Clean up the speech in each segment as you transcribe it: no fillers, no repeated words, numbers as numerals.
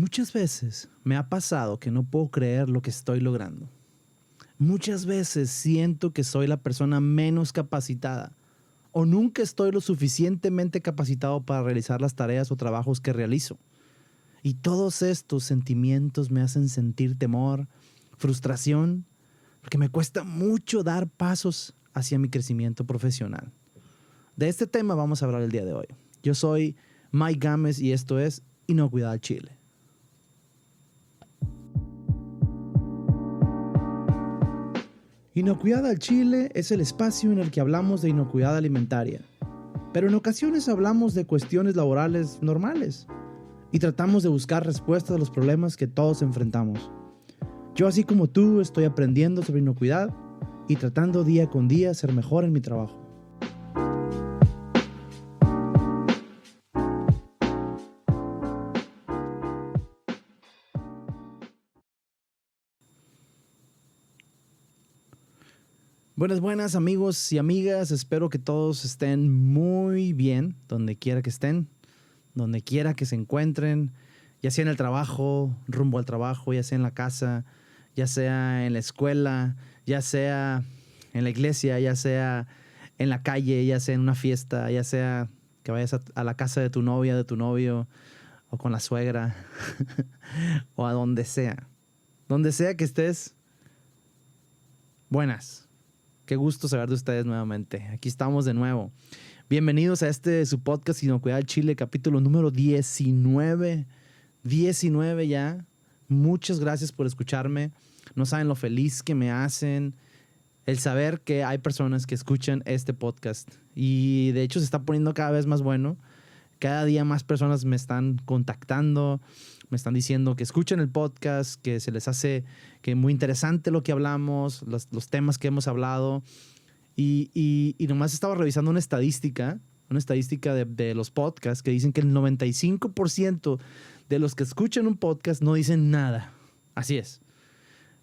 Muchas veces me ha pasado que no puedo creer lo que estoy logrando. Muchas veces siento que soy la persona menos capacitada o nunca estoy lo suficientemente capacitado para realizar las tareas o trabajos que realizo. Y todos estos sentimientos me hacen sentir temor, frustración, porque me cuesta mucho dar pasos hacia mi crecimiento profesional. De este tema vamos a hablar el día de hoy. Yo soy Mike Gámez y esto es Inocuidad al Chile. Inocuidad al Chile es el espacio en el que hablamos de inocuidad alimentaria, pero en ocasiones hablamos de cuestiones laborales normales y tratamos de buscar respuestas a los problemas que todos enfrentamos. Yo, así como tú, estoy aprendiendo sobre inocuidad y tratando día con día ser mejor en mi trabajo. Buenas amigos y amigas, espero que todos estén muy bien, donde quiera que estén, donde quiera que se encuentren, ya sea en el trabajo, rumbo al trabajo, ya sea en la casa, ya sea en la escuela, ya sea en la iglesia, ya sea en la calle, ya sea en una fiesta, ya sea que vayas a la casa de tu novia, de tu novio, o con la suegra, o a donde sea. Donde sea que estés, buenas. Qué gusto saber de ustedes nuevamente. Aquí estamos de nuevo. Bienvenidos a su podcast Inocuidad al Chile, capítulo número 19. 19 ya. Muchas gracias por escucharme. No saben lo feliz que me hacen el saber que hay personas que escuchan este podcast. Y de hecho se está poniendo cada vez más bueno. Cada día más personas me están contactando, me están diciendo que escuchen el podcast, que se les hace que muy interesante lo que hablamos, los temas que hemos hablado. Y nomás estaba revisando una estadística de los podcasts que dicen que el 95% de los que escuchan un podcast no dicen nada. Así es.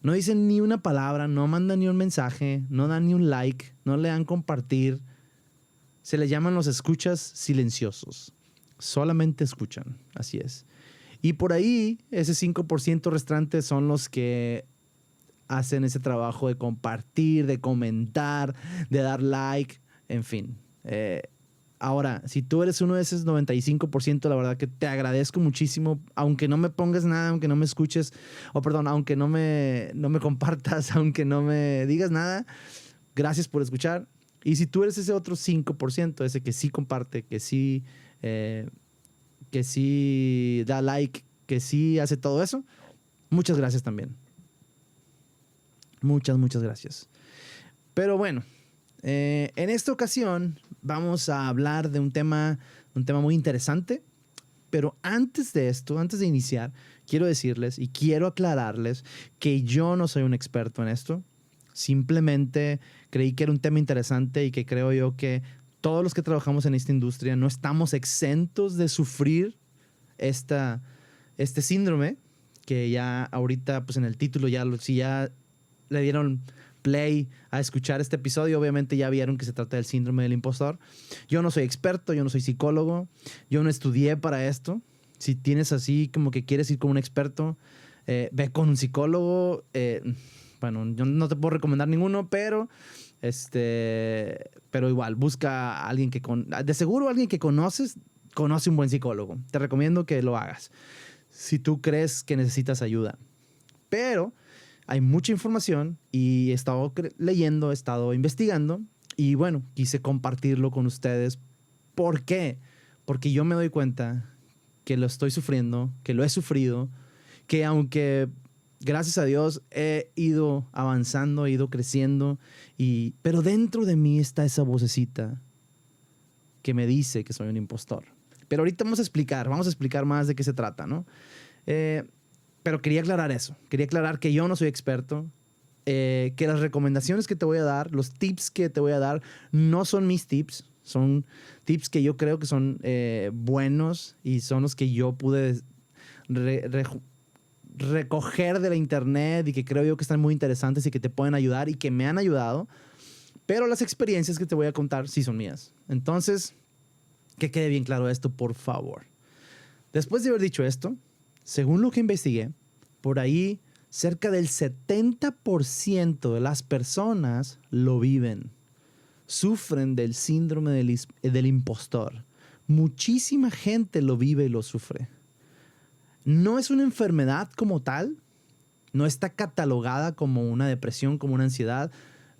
No dicen ni una palabra, no mandan ni un mensaje, no dan ni un like, no le dan compartir. Se les llaman los escuchas silenciosos. Solamente escuchan, así es. Y por ahí, ese 5% restante son los que hacen ese trabajo de compartir, de comentar, de dar like, en fin. Ahora, si tú eres uno de esos 95%, la verdad que te agradezco muchísimo, aunque no me pongas nada, aunque no me escuches, aunque no me compartas, aunque no me digas nada, gracias por escuchar. Y si tú eres ese otro 5%, ese que sí comparte, que sí da like, que sí hace todo eso, muchas gracias también. Muchas gracias. Pero bueno, en esta ocasión vamos a hablar de un tema muy interesante. Pero antes de esto, antes de iniciar, quiero decirles y quiero aclararles que yo no soy un experto en esto. Simplemente creí que era un tema interesante y que creo yo que todos los que trabajamos en esta industria no estamos exentos de sufrir este síndrome, que ya ahorita pues en el título si ya le dieron play a escuchar este episodio, obviamente ya vieron que se trata del síndrome del impostor. Yo no soy experto, yo no soy psicólogo, yo no estudié para esto. Si tienes así como que quieres ir con un experto, ve con un psicólogo. Bueno, yo no te puedo recomendar ninguno, pero igual, busca a alguien de seguro alguien que conoce un buen psicólogo. Te recomiendo que lo hagas si tú crees que necesitas ayuda. Pero hay mucha información y he estado leyendo, he estado investigando y bueno, quise compartirlo con ustedes. ¿Por qué? Porque yo me doy cuenta que lo estoy sufriendo, que lo he sufrido, que aunque gracias a Dios he ido avanzando, he ido creciendo, pero dentro de mí está esa vocecita que me dice que soy un impostor. Pero ahorita vamos a explicar más de qué se trata, ¿no? Pero quería aclarar eso. Quería aclarar que yo no soy experto, que las recomendaciones que te voy a dar, los tips que te voy a dar, no son mis tips. Son tips que yo creo que son buenos y son los que yo pude recoger de la internet y que creo yo que están muy interesantes y que te pueden ayudar y que me han ayudado. Pero las experiencias que te voy a contar sí son mías. Entonces, que quede bien claro esto, por favor. Después de haber dicho esto, según lo que investigué, por ahí cerca del 70% de las personas lo viven. Sufren del síndrome del impostor. Muchísima gente lo vive y lo sufre. No es una enfermedad como tal, no está catalogada como una depresión, como una ansiedad.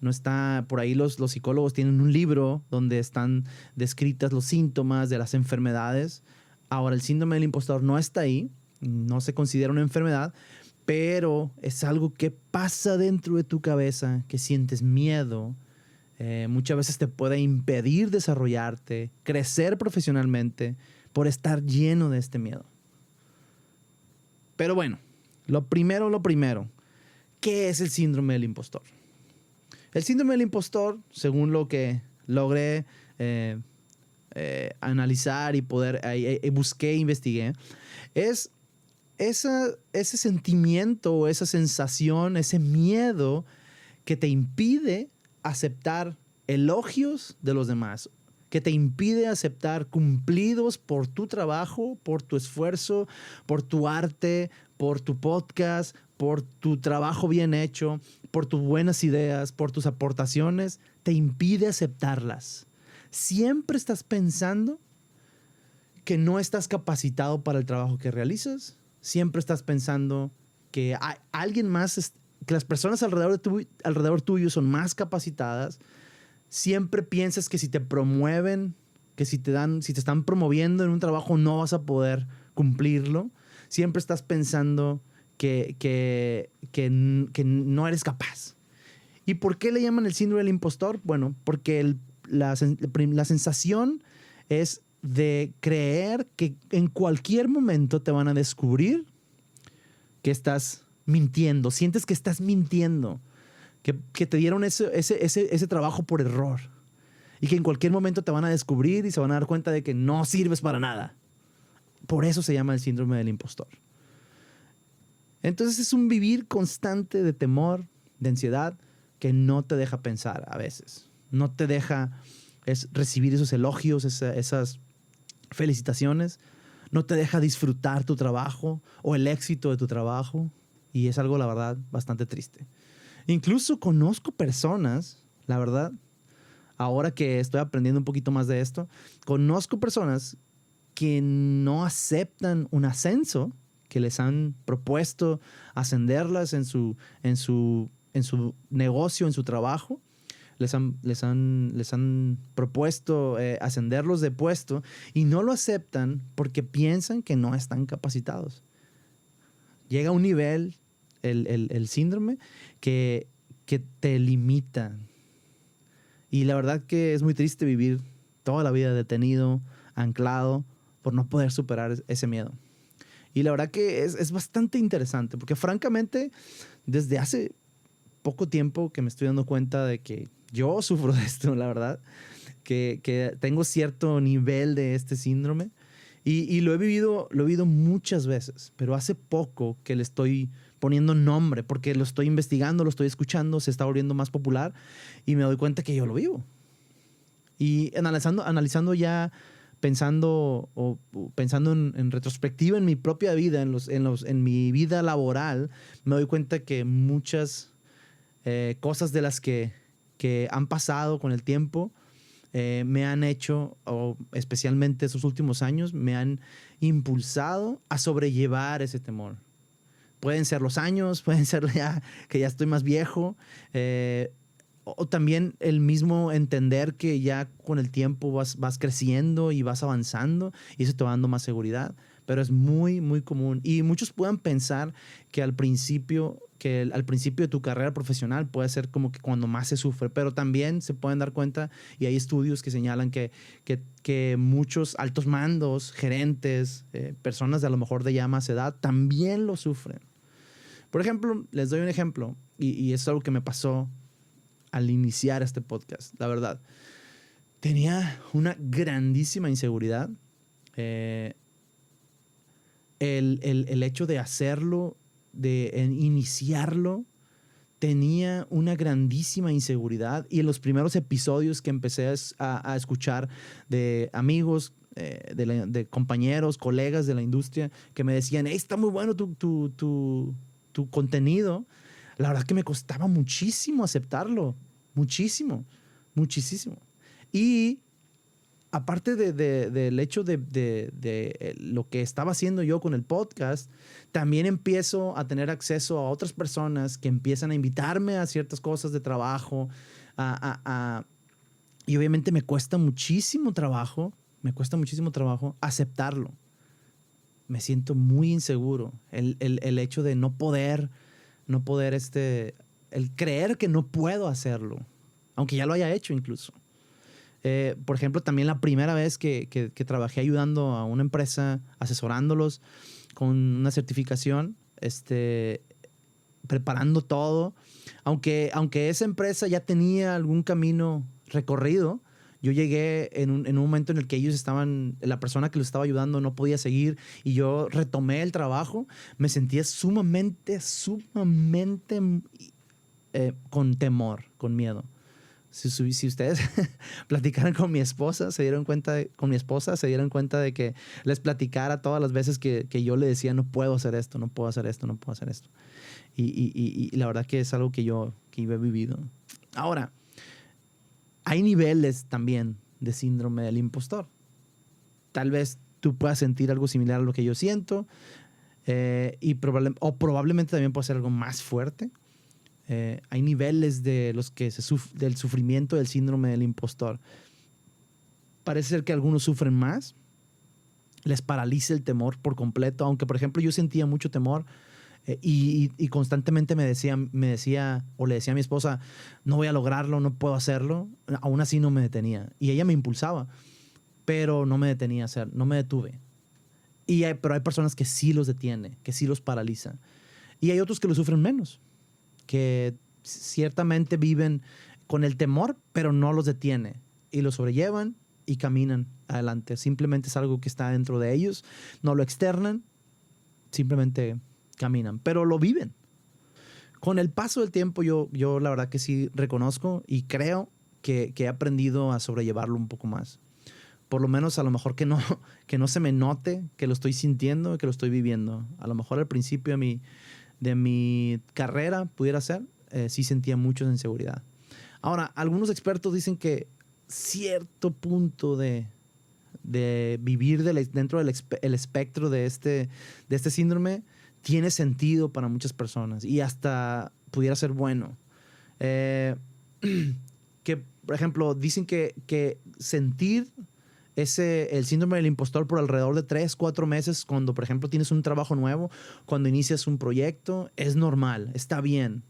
No está, por ahí los psicólogos tienen un libro donde están descritas los síntomas de las enfermedades. Ahora, el síndrome del impostor no está ahí, no se considera una enfermedad, pero es algo que pasa dentro de tu cabeza, que sientes miedo. Muchas veces te puede impedir desarrollarte, crecer profesionalmente por estar lleno de este miedo. Pero bueno, lo primero, ¿qué es el síndrome del impostor? El síndrome del impostor, según lo que logré analizar y poder, busqué, investigué, es ese sentimiento, esa sensación, ese miedo que te impide aceptar elogios de los demás, que te impide aceptar cumplidos por tu trabajo, por tu esfuerzo, por tu arte, por tu podcast, por tu trabajo bien hecho, por tus buenas ideas, por tus aportaciones, te impide aceptarlas. Siempre estás pensando que no estás capacitado para el trabajo que realizas. Siempre estás pensando que hay alguien más, que las personas alrededor tuyo son más capacitadas. Siempre piensas que si te promueven, que si te están promoviendo en un trabajo no vas a poder cumplirlo. Siempre estás pensando que no eres capaz. ¿Y por qué le llaman el síndrome del impostor? Bueno, porque la sensación es de creer que en cualquier momento te van a descubrir que estás mintiendo. Sientes que estás mintiendo. Que te dieron ese trabajo por error. Y que en cualquier momento te van a descubrir y se van a dar cuenta de que no sirves para nada. Por eso se llama el síndrome del impostor. Entonces es un vivir constante de temor, de ansiedad, que no te deja pensar a veces. No te deja recibir esos elogios, esas felicitaciones. No te deja disfrutar tu trabajo o el éxito de tu trabajo. Y es algo, la verdad, bastante triste. Incluso conozco personas, la verdad, ahora que estoy aprendiendo un poquito más de esto, conozco personas que no aceptan un ascenso que les han propuesto ascenderlas en su negocio, en su trabajo. Les han propuesto ascenderlos de puesto y no lo aceptan porque piensan que no están capacitados. Llega a un nivel, el síndrome, que te limita. Y la verdad que es muy triste vivir toda la vida detenido, anclado, por no poder superar ese miedo. Y la verdad que es bastante interesante, porque francamente, desde hace poco tiempo que me estoy dando cuenta de que yo sufro de esto, la verdad, que tengo cierto nivel de este síndrome y lo he vivido muchas veces, pero hace poco que le estoy poniendo nombre, porque lo estoy investigando, lo estoy escuchando, se está volviendo más popular y me doy cuenta que yo lo vivo. Y analizando ya, pensando en retrospectiva en mi propia vida, en mi vida laboral, me doy cuenta que muchas cosas de las que han pasado con el tiempo me han hecho, o especialmente estos últimos años, me han impulsado a sobrellevar ese temor. Pueden ser los años, pueden ser que ya estoy más viejo, o también el mismo entender que ya con el tiempo vas creciendo y vas avanzando y eso te va dando más seguridad. Pero es muy, muy común. Y muchos puedan pensar que al principio de tu carrera profesional puede ser como que cuando más se sufre, pero también se pueden dar cuenta, y hay estudios que señalan que muchos altos mandos, gerentes, personas de a lo mejor de ya más edad, también lo sufren. Por ejemplo, les doy un ejemplo, y es algo que me pasó al iniciar este podcast, la verdad. Tenía una grandísima inseguridad. El hecho de hacerlo, de iniciarlo, tenía una grandísima inseguridad. Y en los primeros episodios que empecé a escuchar de amigos de compañeros, colegas de la industria que me decían, hey, está muy bueno tu contenido. La verdad que me costaba muchísimo aceptarlo. Muchísimo. Muchísimo. Y aparte del hecho de lo que estaba haciendo yo con el podcast, también empiezo a tener acceso a otras personas que empiezan a invitarme a ciertas cosas de trabajo. Y obviamente me cuesta muchísimo trabajo aceptarlo. Me siento muy inseguro. El hecho de no poder, el creer que no puedo hacerlo, aunque ya lo haya hecho incluso. Por ejemplo, también la primera vez que trabajé ayudando a una empresa, asesorándolos con una certificación, preparando todo. Aunque esa empresa ya tenía algún camino recorrido, yo llegué en un momento en el que ellos la persona que los estaba ayudando no podía seguir y yo retomé el trabajo. Me sentía sumamente con temor, con miedo. Si ustedes platicaran con mi esposa, se dieron cuenta de que les platicara todas las veces que yo le decía, no puedo hacer esto, no puedo hacer esto, no puedo hacer esto. Y la verdad que es algo que yo he vivido. Ahora, hay niveles también de síndrome del impostor. Tal vez tú puedas sentir algo similar a lo que yo siento, o probablemente también puede ser algo más fuerte. Hay niveles del sufrimiento del síndrome del impostor. Parece ser que algunos sufren más, les paraliza el temor por completo, aunque por ejemplo yo sentía mucho temor y constantemente me decía o le decía a mi esposa, no voy a lograrlo, no puedo hacerlo. Aún así no me detenía y ella me impulsaba, pero no me detenía no me detuve. Pero hay personas que sí los detiene, que sí los paraliza, y hay otros que lo sufren menos, que ciertamente viven con el temor, pero no los detiene y lo sobrellevan y caminan adelante. Simplemente es algo que está dentro de ellos, no lo externan, simplemente caminan, pero lo viven. Con el paso del tiempo yo la verdad que sí reconozco y creo que he aprendido a sobrellevarlo un poco más. Por lo menos a lo mejor que no se me note que lo estoy sintiendo, que lo estoy viviendo. A lo mejor al principio de mi carrera pudiera ser, sí sentía mucha inseguridad. Ahora, algunos expertos dicen que cierto punto de vivir dentro del espectro de este síndrome tiene sentido para muchas personas y hasta pudiera ser bueno. Que, por ejemplo, dicen que sentir el síndrome del impostor por alrededor de 3-4 meses cuando, por ejemplo, tienes un trabajo nuevo, cuando inicias un proyecto, es normal, está bien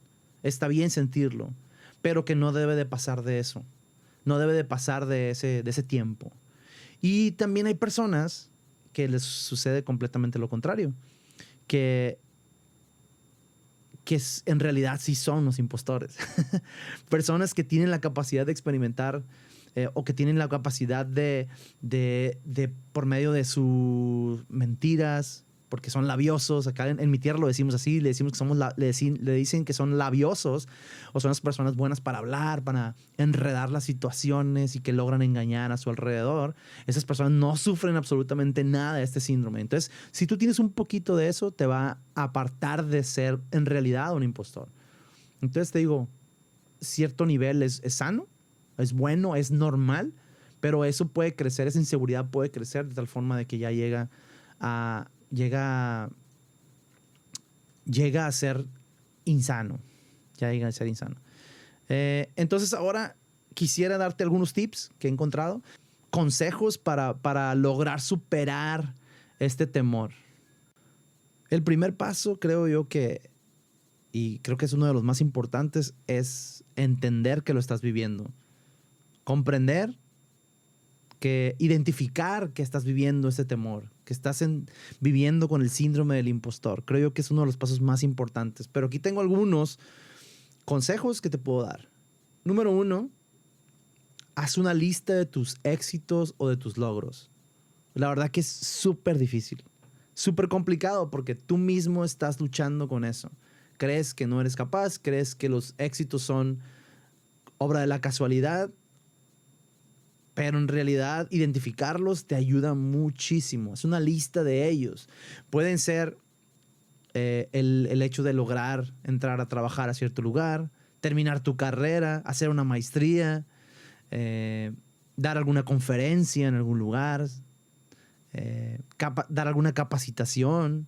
sentirlo, pero que no debe de pasar de eso, no debe de pasar de ese tiempo. Y también hay personas que les sucede completamente lo contrario, que en realidad sí son los impostores. Personas que tienen la capacidad de experimentar o que tienen la capacidad de por medio de sus mentiras, porque son labiosos. Acá en mi tierra lo decimos así, le decimos que le dicen que son labiosos, o son las personas buenas para hablar, para enredar las situaciones y que logran engañar a su alrededor. Esas personas no sufren absolutamente nada de este síndrome. Entonces, si tú tienes un poquito de eso, te va a apartar de ser en realidad un impostor. Entonces te digo, cierto nivel es sano, es bueno, es normal, pero eso puede crecer, esa inseguridad puede crecer de tal forma de que ya llega a ser insano. Ya llega a ser insano. Entonces ahora quisiera darte algunos tips que he encontrado, consejos para lograr superar este temor. El primer paso, creo yo y creo que es uno de los más importantes, es entender que lo estás viviendo. Comprender, identificar que estás viviendo ese temor, que estás viviendo con el síndrome del impostor. Creo yo que es uno de los pasos más importantes. Pero aquí tengo algunos consejos que te puedo dar. Número 1, haz una lista de tus éxitos o de tus logros. La verdad que es súper difícil, súper complicado, porque tú mismo estás luchando con eso. Crees que no eres capaz, crees que los éxitos son obra de la casualidad. Pero en realidad identificarlos te ayuda muchísimo. Es una lista de ellos. Pueden ser el hecho de lograr entrar a trabajar a cierto lugar, terminar tu carrera, hacer una maestría, dar alguna conferencia en algún lugar, dar alguna capacitación,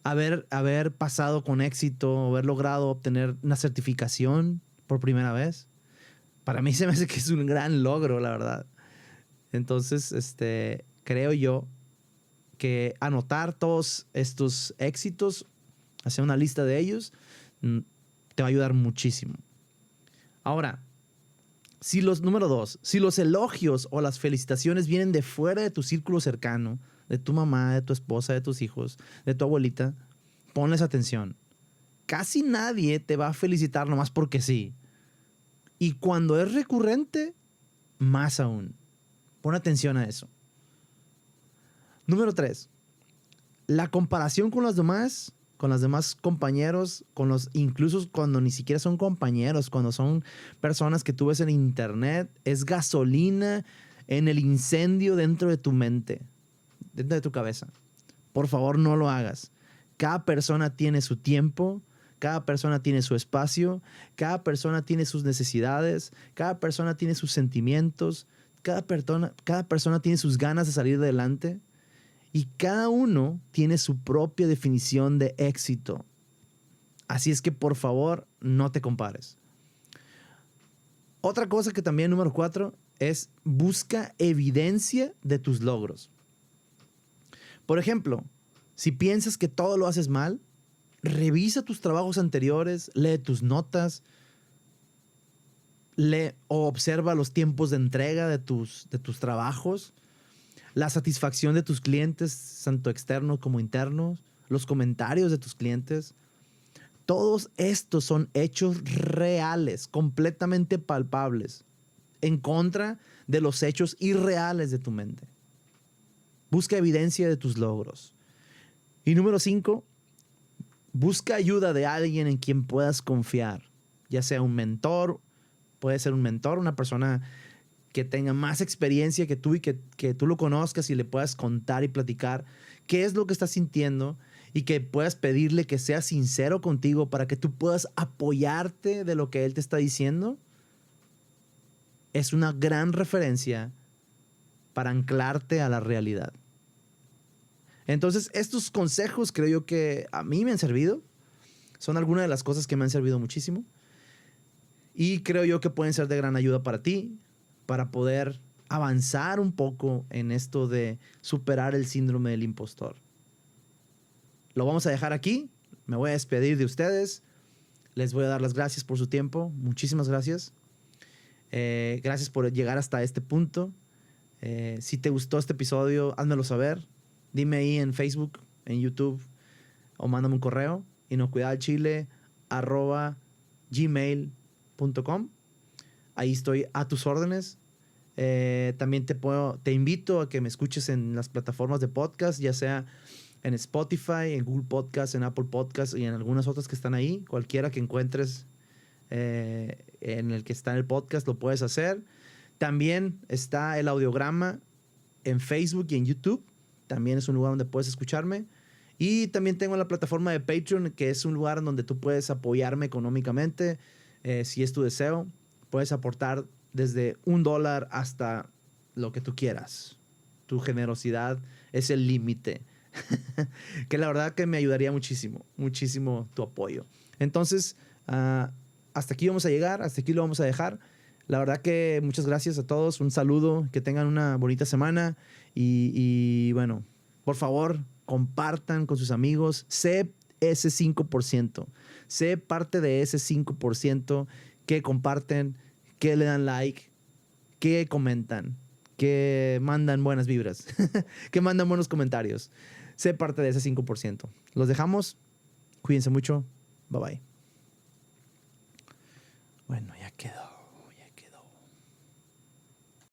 haber pasado con éxito, haber logrado obtener una certificación por primera vez. Para mí se me hace que es un gran logro, la verdad. Entonces, creo yo que anotar todos estos éxitos, hacer una lista de ellos, te va a ayudar muchísimo. Ahora, número 2, si los elogios o las felicitaciones vienen de fuera de tu círculo cercano, de tu mamá, de tu esposa, de tus hijos, de tu abuelita, ponles atención. Casi nadie te va a felicitar nomás porque sí. Y cuando es recurrente, más aún. Pon atención a eso. Número 3. La comparación con los demás compañeros, incluso cuando ni siquiera son compañeros, cuando son personas que tú ves en internet, es gasolina en el incendio dentro de tu mente, dentro de tu cabeza. Por favor, no lo hagas. Cada persona tiene su tiempo, cada persona tiene su espacio, cada persona tiene sus necesidades, cada persona tiene sus sentimientos, cada persona tiene sus ganas de salir adelante. Y cada uno tiene su propia definición de éxito. Así es que, por favor, no te compares. Otra cosa que también, número 4, es busca evidencia de tus logros. Por ejemplo, si piensas que todo lo haces mal, revisa tus trabajos anteriores, lee tus notas, lee o observa los tiempos de entrega de tus trabajos, la satisfacción de tus clientes, tanto externos como internos, los comentarios de tus clientes. Todos estos son hechos reales, completamente palpables, en contra de los hechos irreales de tu mente. Busca evidencia de tus logros. Y número 5, busca ayuda de alguien en quien puedas confiar, ya sea un mentor, puede ser un mentor, una persona que tenga más experiencia que tú y que tú lo conozcas y le puedas contar y platicar qué es lo que estás sintiendo y que puedas pedirle que sea sincero contigo para que tú puedas apoyarte de lo que él te está diciendo. Es una gran referencia para anclarte a la realidad. Entonces, estos consejos creo yo que a mí me han servido. Son algunas de las cosas que me han servido muchísimo. Y creo yo que pueden ser de gran ayuda para ti, para poder avanzar un poco en esto de superar el síndrome del impostor. Lo vamos a dejar aquí. Me voy a despedir de ustedes. Les voy a dar las gracias por su tiempo. Muchísimas gracias. Gracias por llegar hasta este punto. Si te gustó este episodio, házmelo saber. Dime ahí en Facebook, en YouTube, o mándame un correo. inocuidadchile@gmail.com. Ahí estoy a tus órdenes. También te invito a que me escuches en las plataformas de podcast, ya sea en Spotify, en Google Podcast, en Apple Podcast y en algunas otras que están ahí. Cualquiera que encuentres en el que está en el podcast lo puedes hacer. También está el audiograma en Facebook y en YouTube. También es un lugar donde puedes escucharme. Y también tengo la plataforma de Patreon, que es un lugar donde tú puedes apoyarme económicamente. Si es tu deseo, puedes aportar desde $1 hasta lo que tú quieras. Tu generosidad es el límite. Que la verdad que me ayudaría muchísimo, muchísimo tu apoyo. Entonces, hasta aquí vamos a llegar, hasta aquí lo vamos a dejar. La verdad que muchas gracias a todos, un saludo, que tengan una bonita semana y bueno, por favor, compartan con sus amigos, sé ese 5%, sé parte de ese 5% que comparten, que le dan like, que comentan, que mandan buenas vibras, que mandan buenos comentarios. Sé parte de ese 5%. Los dejamos, cuídense mucho, bye bye. Bueno, ya quedó.